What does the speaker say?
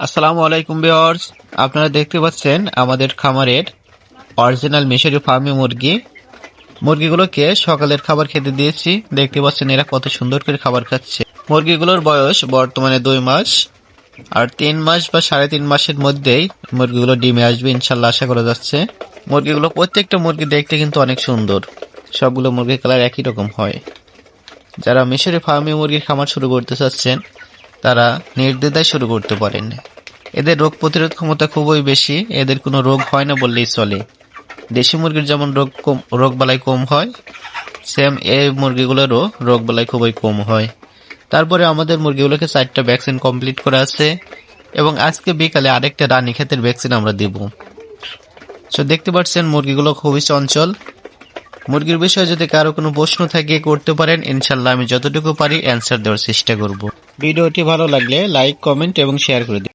আসসালামু আলাইকুম ভিউয়ার্স, আপনারা দেখতে পাচ্ছেন আমাদের খামারের অরিজিনাল মিশরি ফার্মি মুরগিগুলোকে সকালের খাবার খেতে দিয়েছি। দেখতে পাচ্ছেন এরা কত সুন্দর করে খাবার খাচ্ছে। মুরগিগুলোর বয়স বর্তমানে 2 মাস, আর 3 মাস বা 3.5 মাসের মধ্যেই মুরগিগুলো ডিমে আসবে ইনশাল্লাহ, আশা করা যাচ্ছে। মুরগিগুলো প্রত্যেকটা মুরগি দেখতে কিন্তু অনেক সুন্দর, সবগুলো মুরগির কালার একই রকম হয়। যারা মিশরি ফার্মি মুরগির খামার শুরু করতে চাচ্ছেন তারা নির্দ্বিধায় শুরু করতে পারেন। এদের রোগ প্রতিরোধ ক্ষমতা খুবই বেশি, এদের কোনো রোগ হয় না বললেই চলে। দেশি মুরগির যেমন রোগ বালাই কম হয়, সেম এই মুরগিগুলোরও রোগ বালাই খুবই কম হয়। তারপরে আমাদের মুরগিগুলোকে 4টা ভ্যাকসিন কমপ্লিট করা আছে, এবং আজকে বিকালে আরেকটা রানীক্ষেতের ভ্যাকসিন আমরা দিব। সো দেখতে পাচ্ছেন মুরগিগুলো খুবই চঞ্চল। মুরগির বিষয়ে যদি কারো কোনো প্রশ্ন থাকে করতে পারেন, ইনশাল্লাহ আমি যতটুকু পারি অ্যান্সার দেওয়ার চেষ্টা করব। ভিডিওটি ভালো লাগলে লাইক, কমেন্ট এবং শেয়ার করে দিন।